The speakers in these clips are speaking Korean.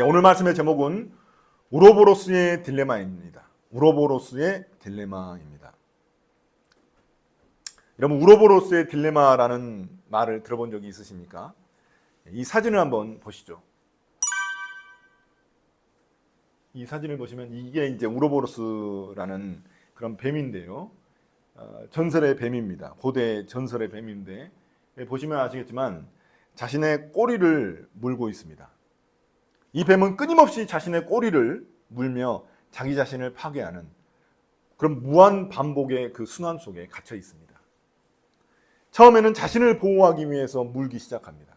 오늘 말씀의 제목은 우로보로스의 딜레마입니다. 우로보로스의 딜레마입니다. 여러분, 우로보로스의 딜레마라는 말을 들어본 적이 있으십니까? 이 사진을 한번 보시죠. 이 사진을 보시면 이게 이제 우로보로스라는 그런 뱀인데요. 전설의 뱀입니다. 고대 전설의 뱀인데 보시면 아시겠지만 자신의 꼬리를 물고 있습니다. 이 뱀은 끊임없이 자신의 꼬리를 물며 자기 자신을 파괴하는 그런 무한 반복의 그 순환 속에 갇혀 있습니다. 처음에는 자신을 보호하기 위해서 물기 시작합니다.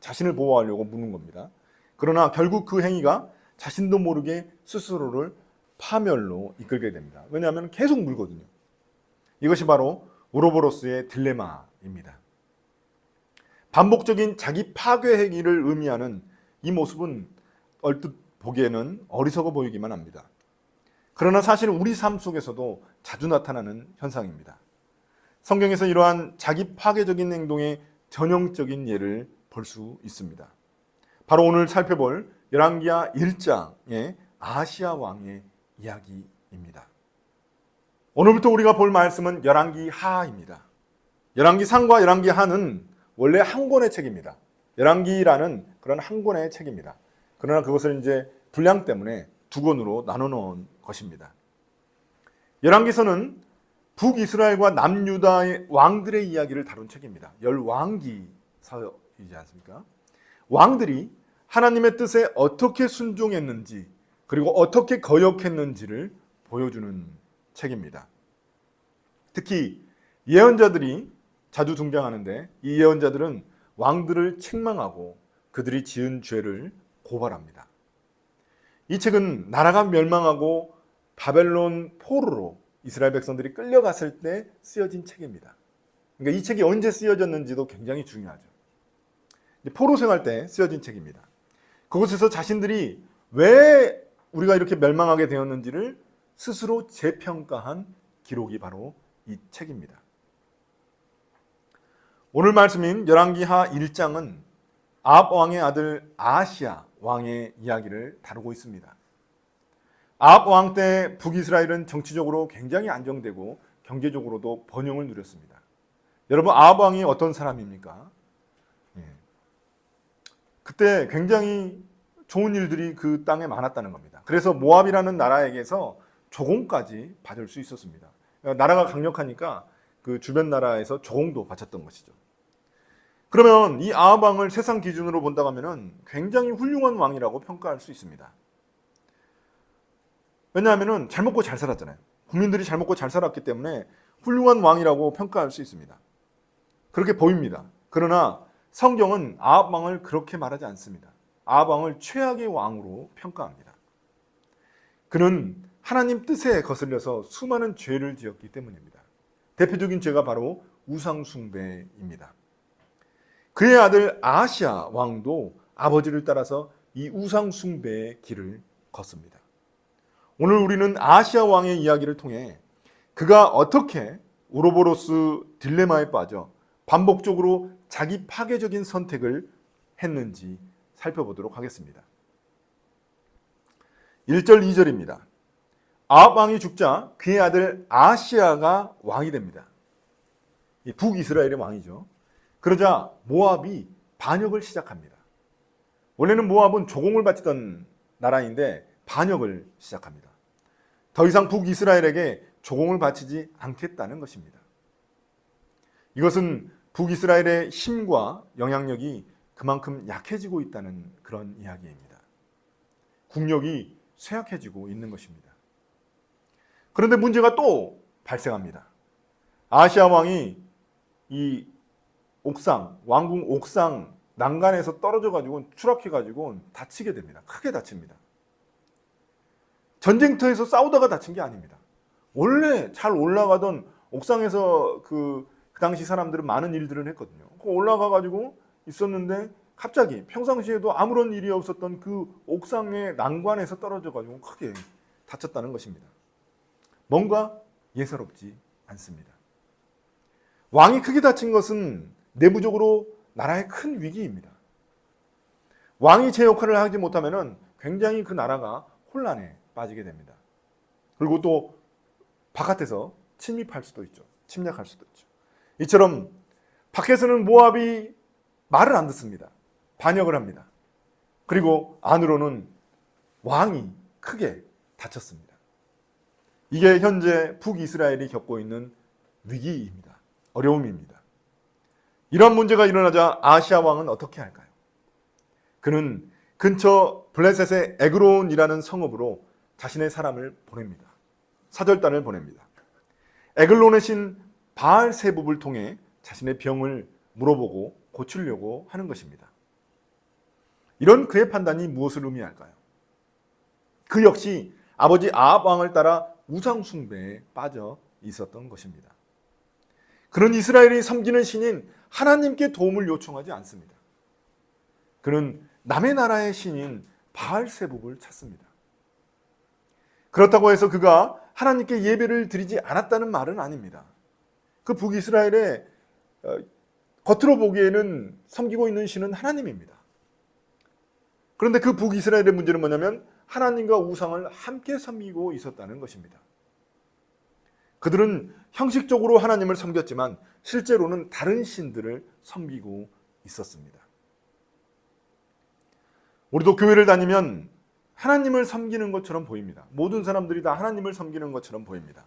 자신을 보호하려고 무는 겁니다. 그러나 결국 그 행위가 자신도 모르게 스스로를 파멸로 이끌게 됩니다. 왜냐하면 계속 물거든요. 이것이 바로 우로보로스의 딜레마입니다. 반복적인 자기 파괴 행위를 의미하는 이 모습은 얼뜻 보기에는 어리석어 보이기만 합니다. 그러나 사실 우리 삶 속에서도 자주 나타나는 현상입니다. 성경에서 이러한 자기 파괴적인 행동의 전형적인 예를 볼 수 있습니다. 바로 오늘 살펴볼 열왕기하 1장의 아하시야 왕의 이야기입니다. 오늘부터 우리가 볼 말씀은 열왕기하입니다. 열왕기상과 열왕기하는 원래 한 권의 책입니다. 열왕기라는 그런 한 권의 책입니다. 그러나 그것을 이제 분량 때문에 두 권으로 나눠 놓은 것입니다. 열왕기서는 북이스라엘과 남유다의 왕들의 이야기를 다룬 책입니다. 열왕기서이지 않습니까? 왕들이 하나님의 뜻에 어떻게 순종했는지 그리고 어떻게 거역했는지를 보여주는 책입니다. 특히 예언자들이 자주 등장하는데 이 예언자들은 왕들을 책망하고 그들이 지은 죄를 고발합니다. 이 책은 나라가 멸망하고 바벨론 포로로 이스라엘 백성들이 끌려갔을 때 쓰여진 책입니다. 그러니까 이 책이 언제 쓰여졌는지도 굉장히 중요하죠. 포로 생활 때 쓰여진 책입니다. 그곳에서 자신들이 왜 우리가 이렇게 멸망하게 되었는지를 스스로 재평가한 기록이 바로 이 책입니다. 오늘 말씀인 열왕기하 1장은 아합 왕의 아들 아하시야 왕의 이야기를 다루고 있습니다. 아합 왕 때 북이스라엘은 정치적으로 굉장히 안정되고 경제적으로도 번영을 누렸습니다. 여러분, 아합 왕이 어떤 사람입니까? 그때 굉장히 좋은 일들이 그 땅에 많았다는 겁니다. 그래서 모압이라는 나라에게서 조공까지 받을 수 있었습니다. 나라가 강력하니까 그 주변 나라에서 조공도 바쳤던 것이죠. 그러면 이 아합 왕을 세상 기준으로 본다고 하면 굉장히 훌륭한 왕이라고 평가할 수 있습니다. 왜냐하면 잘 먹고 잘 살았잖아요. 국민들이 잘 먹고 잘 살았기 때문에 훌륭한 왕이라고 평가할 수 있습니다. 그렇게 보입니다. 그러나 성경은 아합 왕을 그렇게 말하지 않습니다. 아합 왕을 최악의 왕으로 평가합니다. 그는 하나님 뜻에 거슬려서 수많은 죄를 지었기 때문입니다. 대표적인 죄가 바로 우상 숭배입니다. 그의 아들 아하시야 왕도 아버지를 따라서 이 우상 숭배의 길을 걷습니다. 오늘 우리는 아하시야 왕의 이야기를 통해 그가 어떻게 우로보로스 딜레마에 빠져 반복적으로 자기 파괴적인 선택을 했는지 살펴보도록 하겠습니다. 1절 2절입니다. 아합 왕이 죽자 그의 아들 아하시야가 왕이 됩니다. 북이스라엘의 왕이죠. 그러자 모압이 반역을 시작합니다. 원래는 모압은 조공을 바치던 나라인데 반역을 시작합니다. 더 이상 북이스라엘에게 조공을 바치지 않겠다는 것입니다. 이것은 북이스라엘의 힘과 영향력이 그만큼 약해지고 있다는 그런 이야기입니다. 국력이 쇠약해지고 있는 것입니다. 그런데 문제가 또 발생합니다. 아하시야 왕이 이 옥상, 왕궁 옥상 난간에서 떨어져가지고 추락해가지고 다치게 됩니다. 크게 다칩니다. 전쟁터에서 싸우다가 다친 게 아닙니다. 원래 잘 올라가던 옥상에서 그 당시 사람들은 많은 일들을 했거든요. 올라가가지고 있었는데 갑자기 평상시에도 아무런 일이 없었던 그 옥상의 난관에서 떨어져가지고 크게 다쳤다는 것입니다. 뭔가 예사롭지 않습니다. 왕이 크게 다친 것은 내부적으로 나라의 큰 위기입니다. 왕이 제 역할을 하지 못하면 굉장히 그 나라가 혼란에 빠지게 됩니다. 그리고 또 바깥에서 침입할 수도 있죠. 침략할 수도 있죠. 이처럼 밖에서는 모압이 말을 안 듣습니다. 반역을 합니다. 그리고 안으로는 왕이 크게 다쳤습니다. 이게 현재 북이스라엘이 겪고 있는 위기입니다. 어려움입니다. 이런 문제가 일어나자 아시아 왕은 어떻게 할까요? 그는 근처 블레셋의 에그론이라는 성읍으로 자신의 사람을 보냅니다. 사절단을 보냅니다. 에글론의 신 바알세붑을 통해 자신의 병을 물어보고 고치려고 하는 것입니다. 이런 그의 판단이 무엇을 의미할까요? 그 역시 아버지 아합 왕을 따라 우상 숭배에 빠져 있었던 것입니다. 그는 이스라엘이 섬기는 신인 하나님께 도움을 요청하지 않습니다. 그는 남의 나라의 신인 바알세붑을 찾습니다. 그렇다고 해서 그가 하나님께 예배를 드리지 않았다는 말은 아닙니다. 그 북이스라엘의 겉으로 보기에는 섬기고 있는 신은 하나님입니다. 그런데 그 북이스라엘의 문제는 뭐냐면 하나님과 우상을 함께 섬기고 있었다는 것입니다. 그들은 형식적으로 하나님을 섬겼지만 실제로는 다른 신들을 섬기고 있었습니다. 우리도 교회를 다니면 하나님을 섬기는 것처럼 보입니다. 모든 사람들이 다 하나님을 섬기는 것처럼 보입니다.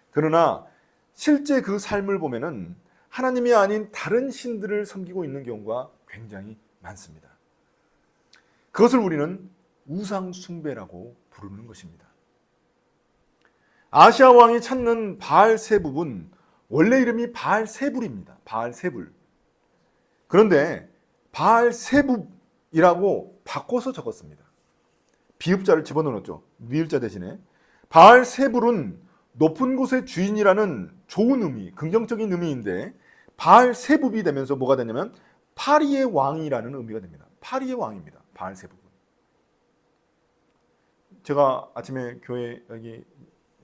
그러나 실제 그 삶을 보면은 하나님이 아닌 다른 신들을 섬기고 있는 경우가 굉장히 많습니다. 그것을 우리는 우상 숭배라고 부르는 것입니다. 아시아 왕이 찾는 바알세붑은 원래 이름이 바알세불입니다. 바알세불. 그런데 바알세붑이라고 바꿔서 적었습니다. 비읍자를 집어넣었죠. 니을자 대신에. 바알세불은 높은 곳의 주인이라는 좋은 의미, 긍정적인 의미인데 바알세붑이 되면서 뭐가 되냐면 파리의 왕이라는 의미가 됩니다. 파리의 왕입니다. 바알세붑은. 제가 아침에 교회 여기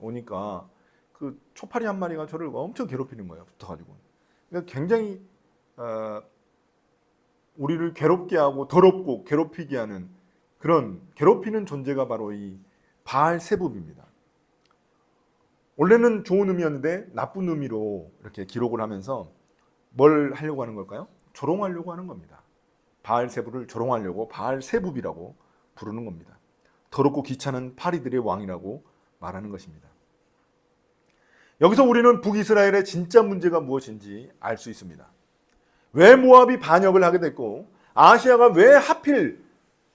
오니까 그 초파리 한 마리가 저를 엄청 괴롭히는 거예요. 붙어가지고. 그러니까 굉장히 우리를 괴롭게 하고 더럽고 괴롭히게 하는 그런 괴롭히는 존재가 바로 이 바알세붑입니다. 원래는 좋은 의미였는데 나쁜 의미로 이렇게 기록을 하면서 뭘 하려고 하는 걸까요? 조롱하려고 하는 겁니다. 바알세불을 조롱하려고 바알세붑이라고 부르는 겁니다. 더럽고 귀찮은 파리들의 왕이라고 말하는 것입니다. 여기서 우리는 북이스라엘의 진짜 문제가 무엇인지 알 수 있습니다. 왜 모압이 반역을 하게 됐고 아시아가 왜 하필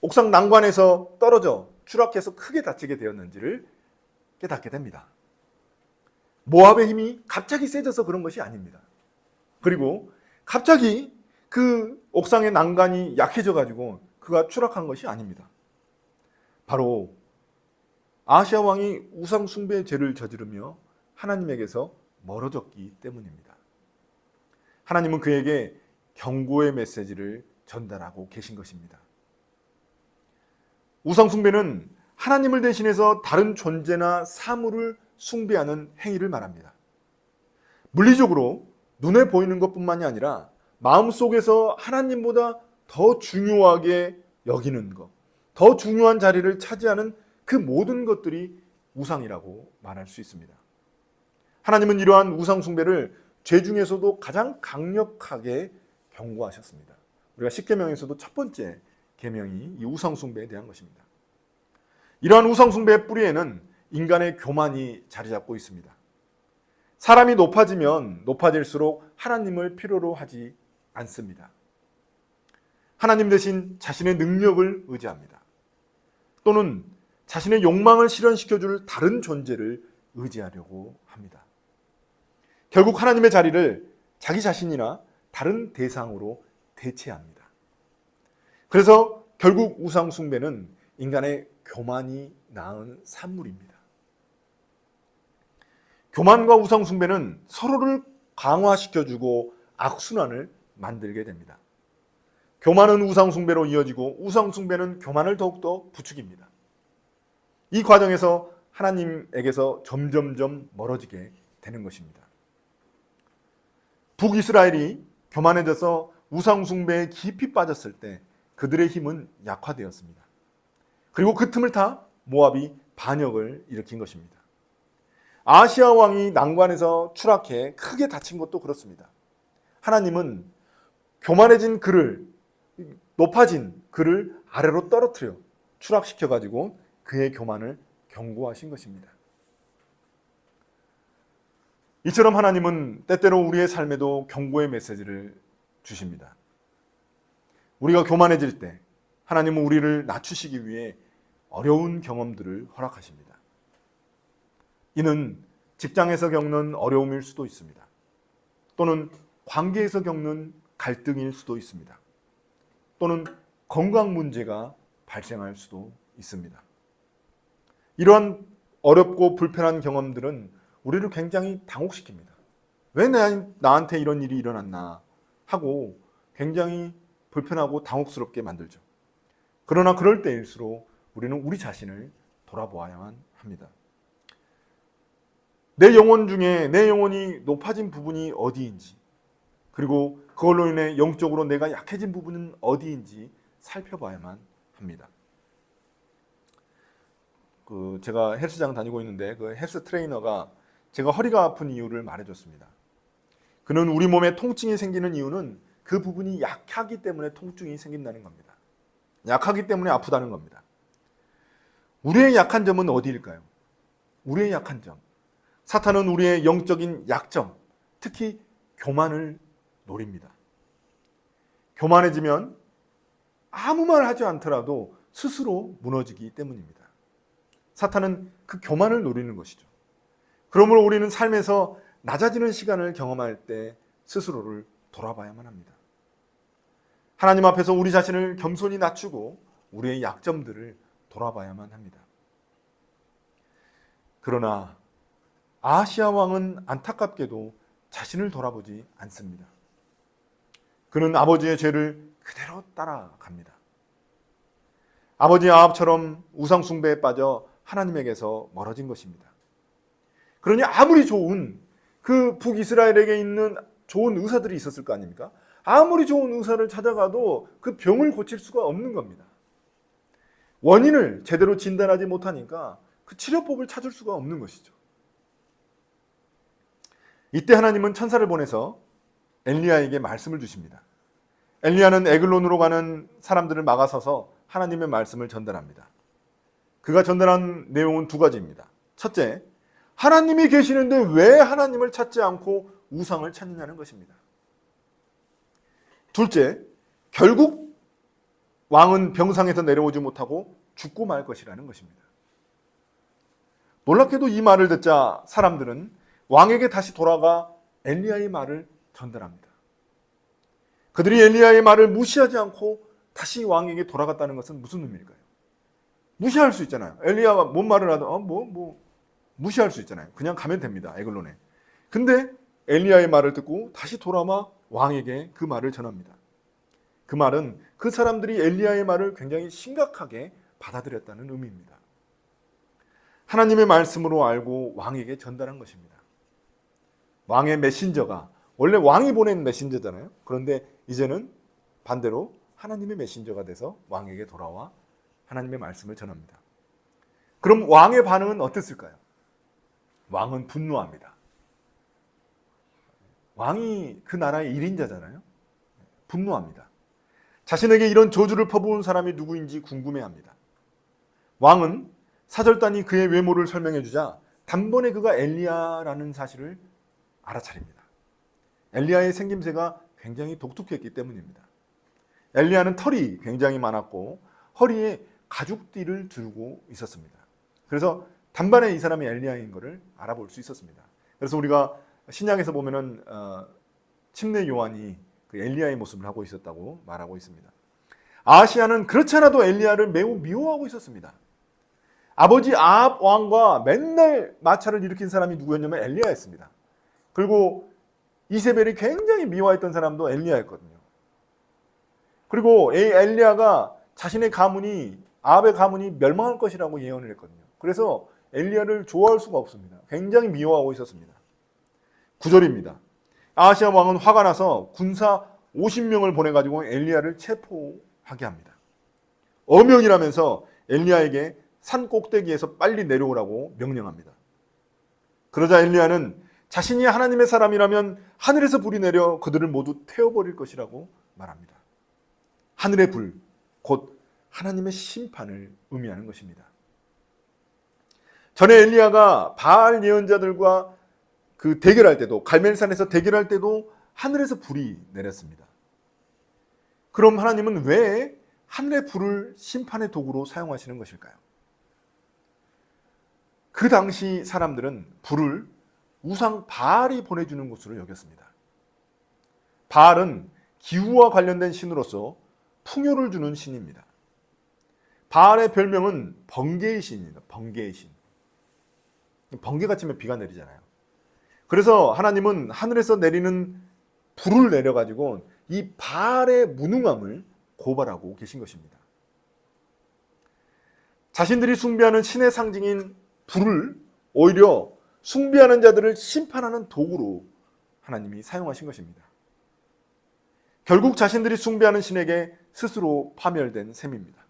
옥상 난관에서 떨어져 추락해서 크게 다치게 되었는지를 깨닫게 됩니다. 모압의 힘이 갑자기 세져서 그런 것이 아닙니다. 그리고 갑자기 그 옥상의 난간이 약해져 가지고 그가 추락한 것이 아닙니다. 바로 아시아 왕이 우상 숭배의 죄를 저지르며 하나님에게서 멀어졌기 때문입니다. 하나님은 그에게 경고의 메시지를 전달하고 계신 것입니다. 우상 숭배는 하나님을 대신해서 다른 존재나 사물을 숭배하는 행위를 말합니다. 물리적으로 눈에 보이는 것뿐만이 아니라 마음속에서 하나님보다 더 중요하게 여기는 것, 더 중요한 자리를 차지하는 그 모든 것들이 우상이라고 말할 수 있습니다. 하나님은 이러한 우상 숭배를 죄 중에서도 가장 강력하게 경고하셨습니다. 우리가 십계명에서도 첫 번째 계명이 이 우상 숭배에 대한 것입니다. 이러한 우상 숭배의 뿌리에는 인간의 교만이 자리 잡고 있습니다. 사람이 높아지면 높아질수록 하나님을 필요로 하지 않습니다. 하나님 대신 자신의 능력을 의지합니다. 또는 자신의 욕망을 실현시켜줄 다른 존재를 의지하려고 합니다. 결국 하나님의 자리를 자기 자신이나 다른 대상으로 대체합니다. 그래서 결국 우상 숭배는 인간의 교만이 낳은 산물입니다. 교만과 우상 숭배는 서로를 강화시켜주고 악순환을 만들게 됩니다. 교만은 우상 숭배로 이어지고 우상 숭배는 교만을 더욱더 부추깁니다. 이 과정에서 하나님에게서 점점점 멀어지게 되는 것입니다. 북이스라엘이 교만해져서 우상 숭배에 깊이 빠졌을 때 그들의 힘은 약화되었습니다. 그리고 그 틈을 타 모압이 반역을 일으킨 것입니다. 아하시아 왕이 난관에서 추락해 크게 다친 것도 그렇습니다. 하나님은 교만해진 그를, 높아진 그를 아래로 떨어뜨려 추락시켜가지고 그의 교만을 경고하신 것입니다. 이처럼 하나님은 때때로 우리의 삶에도 경고의 메시지를 주십니다. 우리가 교만해질 때 하나님은 우리를 낮추시기 위해 어려운 경험들을 허락하십니다. 이는 직장에서 겪는 어려움일 수도 있습니다. 또는 관계에서 겪는 갈등일 수도 있습니다. 또는 건강 문제가 발생할 수도 있습니다. 이러한 어렵고 불편한 경험들은 우리를 굉장히 당혹시킵니다. 왜 나한테 이런 일이 일어났나 하고 굉장히 불편하고 당혹스럽게 만들죠. 그러나 그럴 때일수록 우리는 우리 자신을 돌아보아야만 합니다. 내 영혼 중에 내 영혼이 높아진 부분이 어디인지, 그리고 그걸로 인해 영적으로 내가 약해진 부분은 어디인지 살펴봐야만 합니다. 제가 헬스장 다니고 있는데 그 헬스 트레이너가 제가 허리가 아픈 이유를 말해줬습니다. 그는 우리 몸에 통증이 생기는 이유는 그 부분이 약하기 때문에 통증이 생긴다는 겁니다. 약하기 때문에 아프다는 겁니다. 우리의 약한 점은 어디일까요? 우리의 약한 점. 사탄은 우리의 영적인 약점, 특히 교만을 노립니다. 교만해지면 아무 말 하지 않더라도 스스로 무너지기 때문입니다. 사탄은 그 교만을 노리는 것이죠. 그러므로 우리는 삶에서 낮아지는 시간을 경험할 때 스스로를 돌아봐야만 합니다. 하나님 앞에서 우리 자신을 겸손히 낮추고 우리의 약점들을 돌아봐야만 합니다. 그러나 아하시아 왕은 안타깝게도 자신을 돌아보지 않습니다. 그는 아버지의 죄를 그대로 따라갑니다. 아버지 아합처럼 우상 숭배에 빠져 하나님에게서 멀어진 것입니다. 그러니 아무리 좋은 그 북이스라엘에게 있는 좋은 의사들이 있었을 거 아닙니까? 아무리 좋은 의사를 찾아가도 그 병을 고칠 수가 없는 겁니다. 원인을 제대로 진단하지 못하니까 그 치료법을 찾을 수가 없는 것이죠. 이때 하나님은 천사를 보내서 엘리야에게 말씀을 주십니다. 엘리야는 에글론으로 가는 사람들을 막아서서 하나님의 말씀을 전달합니다. 그가 전달한 내용은 두 가지입니다. 첫째, 하나님이 계시는데 왜 하나님을 찾지 않고 우상을 찾느냐는 것입니다. 둘째, 결국 왕은 병상에서 내려오지 못하고 죽고 말 것이라는 것입니다. 놀랍게도 이 말을 듣자 사람들은 왕에게 다시 돌아가 엘리야의 말을 전달합니다. 그들이 엘리야의 말을 무시하지 않고 다시 왕에게 돌아갔다는 것은 무슨 의미일까요? 무시할 수 있잖아요. 엘리야가 뭔 말을 하든 무시할 수 있잖아요. 그냥 가면 됩니다. 에글론에. 근데 엘리야의 말을 듣고 다시 돌아와 왕에게 그 말을 전합니다. 그 말은 그 사람들이 엘리야의 말을 굉장히 심각하게 받아들였다는 의미입니다. 하나님의 말씀으로 알고 왕에게 전달한 것입니다. 왕의 메신저가 원래 왕이 보낸 메신저잖아요. 그런데 이제는 반대로 하나님의 메신저가 돼서 왕에게 돌아와 하나님의 말씀을 전합니다. 그럼 왕의 반응은 어땠을까요? 왕은 분노합니다. 왕이 그 나라의 1인자잖아요. 분노합니다. 자신에게 이런 저주를 퍼부은 사람이 누구인지 궁금해합니다. 왕은 사절단이 그의 외모를 설명해 주자 단번에 그가 엘리야라는 사실을 알아차립니다. 엘리야의 생김새가 굉장히 독특했기 때문입니다. 엘리야는 털이 굉장히 많았고 허리에 가죽띠를 들고 있었습니다. 그래서 단번에 이 사람이 엘리야인 것을 알아볼 수 있었습니다. 그래서 우리가 신약에서 보면은 침례 요한이 그 엘리야의 모습을 하고 있었다고 말하고 있습니다. 아하시아는 그렇지 않아도 엘리야를 매우 미워하고 있었습니다. 아버지 아합 왕과 맨날 마찰을 일으킨 사람이 누구였냐면 엘리야였습니다. 그리고 이세벨이 굉장히 미워했던 사람도 엘리야였거든요. 그리고 엘리야가 자신의 가문이 아합의 가문이 멸망할 것이라고 예언을 했거든요. 그래서 엘리야를 좋아할 수가 없습니다. 굉장히 미워하고 있었습니다. 9절입니다. 아하시아 왕은 화가 나서 군사 50명을 보내가지고 엘리야를 체포하게 합니다. 어명이라면서 엘리야에게 산 꼭대기에서 빨리 내려오라고 명령합니다. 그러자 엘리야는 자신이 하나님의 사람이라면 하늘에서 불이 내려 그들을 모두 태워버릴 것이라고 말합니다. 하늘의 불, 곧 하나님의 심판을 의미하는 것입니다. 전에 엘리야가 바알 예언자들과 그 대결할 때도, 갈멜산에서 대결할 때도 하늘에서 불이 내렸습니다. 그럼 하나님은 왜 하늘의 불을 심판의 도구로 사용하시는 것일까요? 그 당시 사람들은 불을 우상 바알이 보내주는 것으로 여겼습니다. 바알은 기후와 관련된 신으로서 풍요를 주는 신입니다. 바알의 별명은 번개의 신입니다. 번개의 신. 번개가 치면 비가 내리잖아요. 그래서 하나님은 하늘에서 내리는 불을 내려가지고 이 바알의 무능함을 고발하고 계신 것입니다. 자신들이 숭배하는 신의 상징인 불을 오히려 숭배하는 자들을 심판하는 도구로 하나님이 사용하신 것입니다. 결국 자신들이 숭배하는 신에게 스스로 파멸된 셈입니다.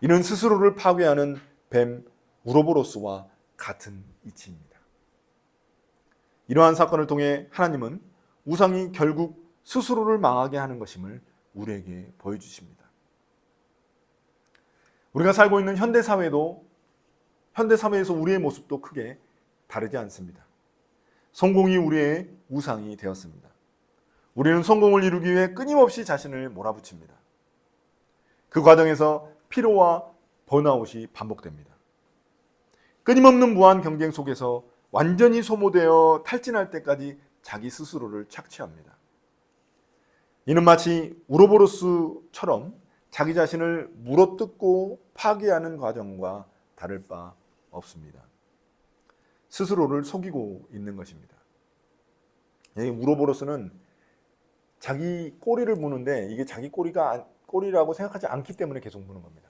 이는 스스로를 파괴하는 뱀 우로보로스와 같은 이치입니다. 이러한 사건을 통해 하나님은 우상이 결국 스스로를 망하게 하는 것임을 우리에게 보여주십니다. 우리가 살고 있는 현대사회에서 우리의 모습도 크게 다르지 않습니다. 성공이 우리의 우상이 되었습니다. 우리는 성공을 이루기 위해 끊임없이 자신을 몰아붙입니다. 그 과정에서 피로와 번아웃이 반복됩니다. 끊임없는 무한 경쟁 속에서 완전히 소모되어 탈진할 때까지 자기 스스로를 착취합니다. 이는 마치 우로보로스처럼 자기 자신을 물어뜯고 파괴하는 과정과 다를 바 없습니다. 스스로를 속이고 있는 것입니다. 이 우로보로스는 자기 꼬리를 무는데 이게 자기 꼬리라고 생각하지 않기 때문에 계속 무는 겁니다.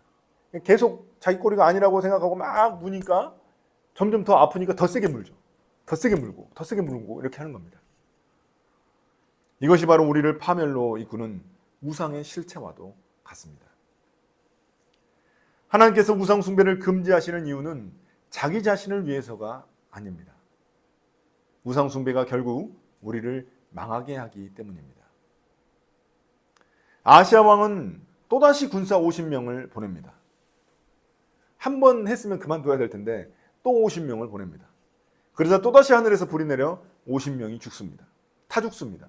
계속 자기 꼬리가 아니라고 생각하고 막 무니까 점점 더 아프니까 더 세게 물죠. 더 세게 물고 더 세게 물고 이렇게 하는 겁니다. 이것이 바로 우리를 파멸로 이끄는 우상의 실체와도 같습니다. 하나님께서 우상 숭배를 금지하시는 이유는 자기 자신을 위해서가 아닙니다. 우상 숭배가 결국 우리를 망하게 하기 때문입니다. 아시아 왕은 또다시 군사 50명을 보냅니다. 한 번 했으면 그만둬야 될 텐데 또 50명을 보냅니다. 그러자 또다시 하늘에서 불이 내려 50명이 죽습니다. 타 죽습니다.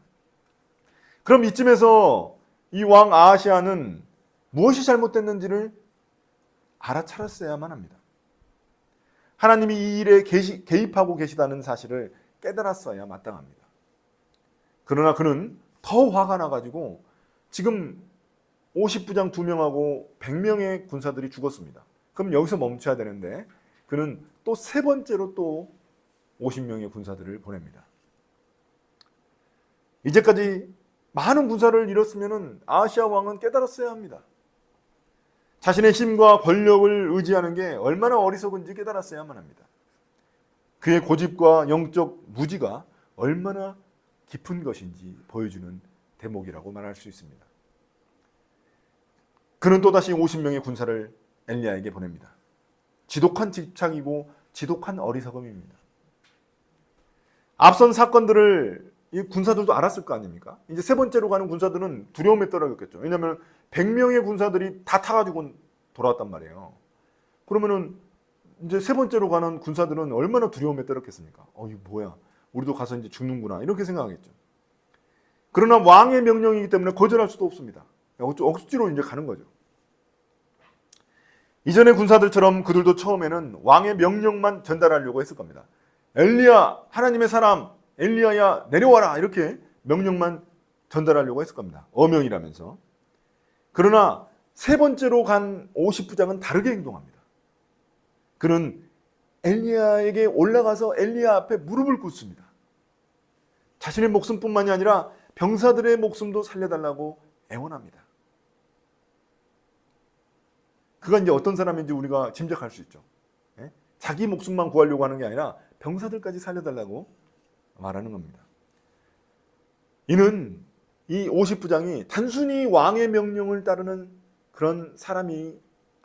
그럼 이쯤에서 이 왕 아하시아는 무엇이 잘못됐는지를 알아차렸어야만 합니다. 하나님이 이 일에 개입하고 계시다는 사실을 깨달았어야 마땅합니다. 그러나 그는 더 화가 나가지고 지금 50부장 2명하고 100명의 군사들이 죽었습니다. 그럼 여기서 멈춰야 되는데 그는 또 세 번째로 또 50명의 군사들을 보냅니다. 이제까지 많은 군사를 잃었으면 아하시아 왕은 깨달았어야 합니다. 자신의 힘과 권력을 의지하는 게 얼마나 어리석은지 깨달았어야만 합니다. 그의 고집과 영적 무지가 얼마나 깊은 것인지 보여주는 대목이라고 말할 수 있습니다. 그는 또다시 50명의 군사를 엘리야에게 보냅니다. 지독한 집착이고 지독한 어리석음입니다. 앞선 사건들을 이 군사들도 알았을 거 아닙니까? 이제 세 번째로 가는 군사들은 두려움에 떨어졌겠죠. 왜냐하면 100명의 군사들이 다 타가지고 돌아왔단 말이에요. 그러면은 이제 세 번째로 가는 군사들은 얼마나 두려움에 떨었겠습니까? 이거 뭐야? 우리도 가서 이제 죽는구나. 이렇게 생각하겠죠. 그러나 왕의 명령이기 때문에 거절할 수도 없습니다. 억지로 이제 가는 거죠. 이전의 군사들처럼 그들도 처음에는 왕의 명령만 전달하려고 했을 겁니다. 엘리야, 하나님의 사람, 엘리야야 내려와라 이렇게 명령만 전달하려고 했을 겁니다. 어명이라면서. 그러나 세 번째로 간 50부장은 다르게 행동합니다. 그는 엘리야에게 올라가서 엘리야 앞에 무릎을 꿇습니다. 자신의 목숨뿐만이 아니라 병사들의 목숨도 살려달라고 애원합니다. 그가 이제 어떤 사람인지 우리가 짐작할 수 있죠. 자기 목숨만 구하려고 하는 게 아니라 병사들까지 살려달라고 말하는 겁니다. 이는 이 50부장이 단순히 왕의 명령을 따르는 그런 사람이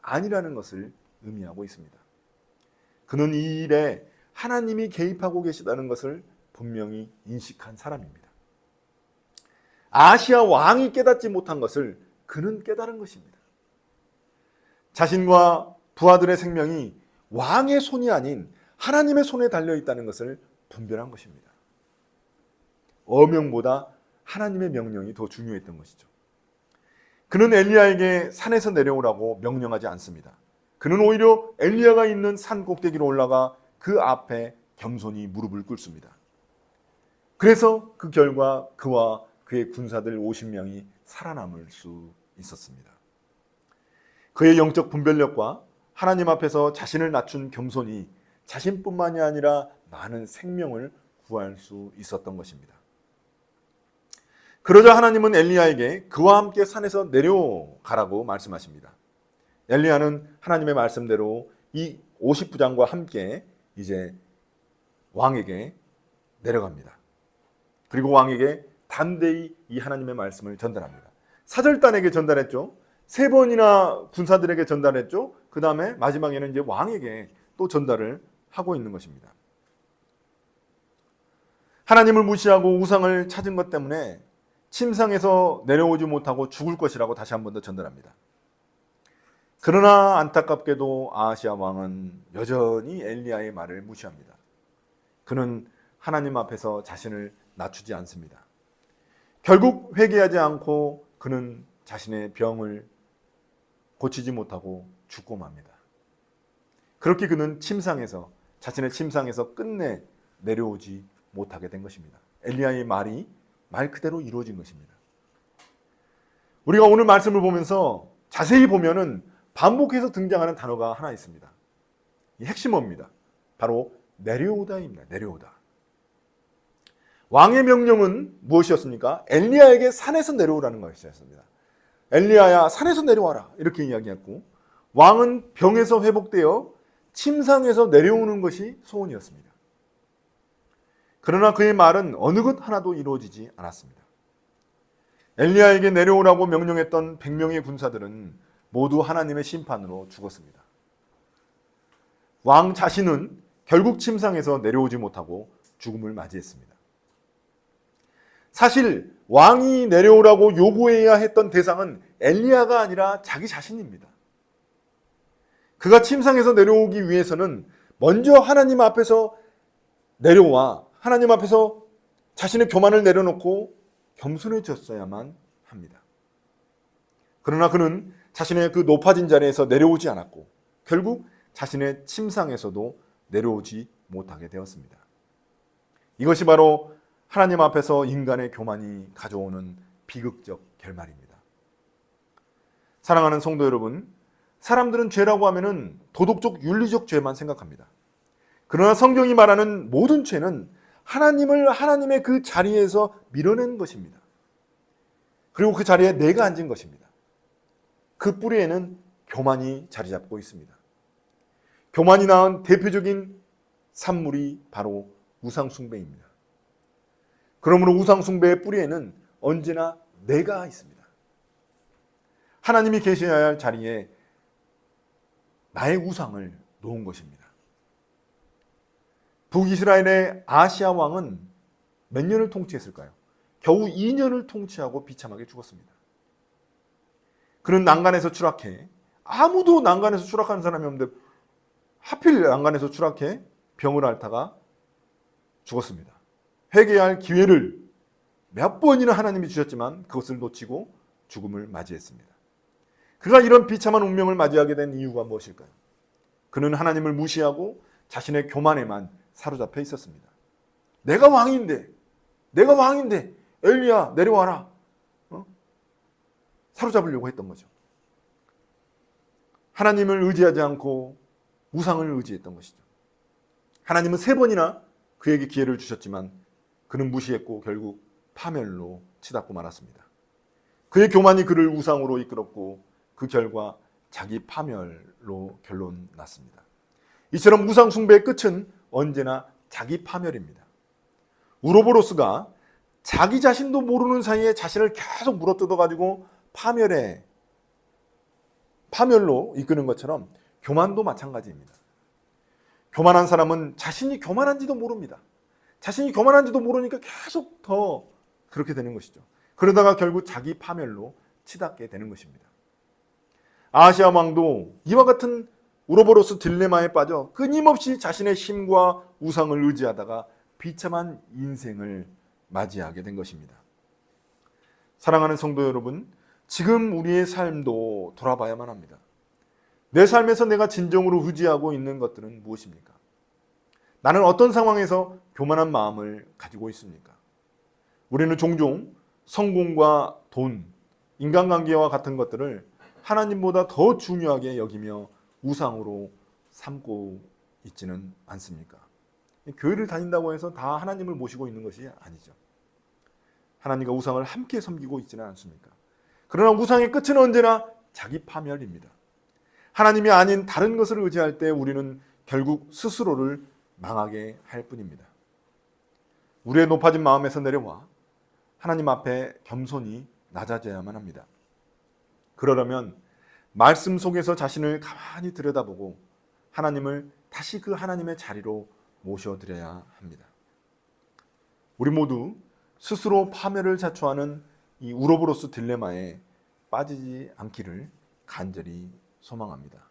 아니라는 것을 의미하고 있습니다. 그는 이 일에 하나님이 개입하고 계시다는 것을 분명히 인식한 사람입니다. 아하시아 왕이 깨닫지 못한 것을 그는 깨달은 것입니다. 자신과 부하들의 생명이 왕의 손이 아닌 하나님의 손에 달려있다는 것을 분별한 것입니다. 어명보다 하나님의 명령이 더 중요했던 것이죠. 그는 엘리야에게 산에서 내려오라고 명령하지 않습니다. 그는 오히려 엘리야가 있는 산 꼭대기로 올라가 그 앞에 겸손히 무릎을 꿇습니다. 그래서 그 결과 그와 그의 군사들 50명이 살아남을 수 있었습니다. 그의 영적 분별력과 하나님 앞에서 자신을 낮춘 겸손이 자신뿐만이 아니라 많은 생명을 구할 수 있었던 것입니다. 그러자 하나님은 엘리야에게 그와 함께 산에서 내려가라고 말씀하십니다. 엘리야는 하나님의 말씀대로 이 50부장과 함께 이제 왕에게 내려갑니다. 그리고 왕에게 담대히 이 하나님의 말씀을 전달합니다. 사절단에게 전달했죠. 3번이나 군사들에게 전달했죠. 그 다음에 마지막에는 이제 왕에게 또 전달을 하고 있는 것입니다. 하나님을 무시하고 우상을 찾은 것 때문에 침상에서 내려오지 못하고 죽을 것이라고 다시 한 번 더 전달합니다. 그러나 안타깝게도 아하시아 왕은 여전히 엘리야의 말을 무시합니다. 그는 하나님 앞에서 자신을 낮추지 않습니다. 결국 회개하지 않고 그는 자신의 병을 고치지 못하고 죽고 맙니다. 그렇게 그는 자신의 침상에서 끝내 내려오지 못하게 된 것입니다. 엘리야의 말이 말 그대로 이루어진 것입니다. 우리가 오늘 말씀을 보면서 자세히 보면은 반복해서 등장하는 단어가 하나 있습니다. 이 핵심어입니다. 바로 내려오다입니다. 내려오다. 왕의 명령은 무엇이었습니까? 엘리야에게 산에서 내려오라는 것이었습니다. 엘리야야 산에서 내려와라 이렇게 이야기했고, 왕은 병에서 회복되어 침상에서 내려오는 것이 소원이었습니다. 그러나 그의 말은 어느 것 하나도 이루어지지 않았습니다. 엘리야에게 내려오라고 명령했던 100명의 군사들은 모두 하나님의 심판으로 죽었습니다. 왕 자신은 결국 침상에서 내려오지 못하고 죽음을 맞이했습니다. 사실 왕이 내려오라고 요구해야 했던 대상은 엘리야가 아니라 자기 자신입니다. 그가 침상에서 내려오기 위해서는 먼저 하나님 앞에서 내려와 하나님 앞에서 자신의 교만을 내려놓고 겸손해졌어야만 합니다. 그러나 그는 자신의 그 높아진 자리에서 내려오지 않았고 결국 자신의 침상에서도 내려오지 못하게 되었습니다. 이것이 바로 하나님 앞에서 인간의 교만이 가져오는 비극적 결말입니다. 사랑하는 성도 여러분, 사람들은 죄라고 하면은 도덕적 윤리적 죄만 생각합니다. 그러나 성경이 말하는 모든 죄는 하나님을 하나님의 그 자리에서 밀어낸 것입니다. 그리고 그 자리에 내가 앉은 것입니다. 그 뿌리에는 교만이 자리 잡고 있습니다. 교만이 낳은 대표적인 산물이 바로 우상숭배입니다. 그러므로 우상숭배의 뿌리에는 언제나 내가 있습니다. 하나님이 계셔야 할 자리에 나의 우상을 놓은 것입니다. 북이스라엘의 아하시아 왕은 몇 년을 통치했을까요? 겨우 2년을 통치하고 비참하게 죽었습니다. 그는 난간에서 추락해, 아무도 난간에서 추락하는 사람이 없는데 하필 난간에서 추락해 병을 앓다가 죽었습니다. 회개할 기회를 몇 번이나 하나님이 주셨지만 그것을 놓치고 죽음을 맞이했습니다. 그가 이런 비참한 운명을 맞이하게 된 이유가 무엇일까요? 그는 하나님을 무시하고 자신의 교만에만 사로잡혀 있었습니다. 내가 왕인데 엘리야 내려와라. 사로잡으려고 했던 거죠. 하나님을 의지하지 않고 우상을 의지했던 것이죠. 하나님은 3번이나 그에게 기회를 주셨지만 그는 무시했고 결국 파멸로 치닫고 말았습니다. 그의 교만이 그를 우상으로 이끌었고 그 결과 자기 파멸로 결론 났습니다. 이처럼 우상 숭배의 끝은 언제나 자기 파멸입니다. 우로보로스가 자기 자신도 모르는 사이에 자신을 계속 물어뜯어가지고 파멸에 파멸로 이끄는 것처럼 교만도 마찬가지입니다. 교만한 사람은 자신이 교만한지도 모릅니다. 자신이 교만한지도 모르니까 계속 더 그렇게 되는 것이죠. 그러다가 결국 자기 파멸로 치닫게 되는 것입니다. 아하시아 왕도 이와 같은 우로보로스 딜레마에 빠져 끊임없이 자신의 힘과 우상을 의지하다가 비참한 인생을 맞이하게 된 것입니다. 사랑하는 성도 여러분, 지금 우리의 삶도 돌아봐야만 합니다. 내 삶에서 내가 진정으로 의지하고 있는 것들은 무엇입니까? 나는 어떤 상황에서 교만한 마음을 가지고 있습니까? 우리는 종종 성공과 돈, 인간관계와 같은 것들을 하나님보다 더 중요하게 여기며 우상으로 삼고 있지는 않습니까? 교회를 다닌다고 해서 다 하나님을 모시고 있는 것이 아니죠. 하나님과 우상을 함께 섬기고 있지는 않습니까? 그러나 우상의 끝은 언제나 자기 파멸입니다. 하나님이 아닌 다른 것을 의지할 때 우리는 결국 스스로를 망하게 할 뿐입니다. 우리의 높아진 마음에서 내려와 하나님 앞에 겸손히 낮아져야만 합니다. 그러려면 말씀 속에서 자신을 가만히 들여다보고 하나님을 다시 그 하나님의 자리로 모셔드려야 합니다. 우리 모두 스스로 파멸을 자초하는 이 우로보로스 딜레마에 빠지지 않기를 간절히 소망합니다.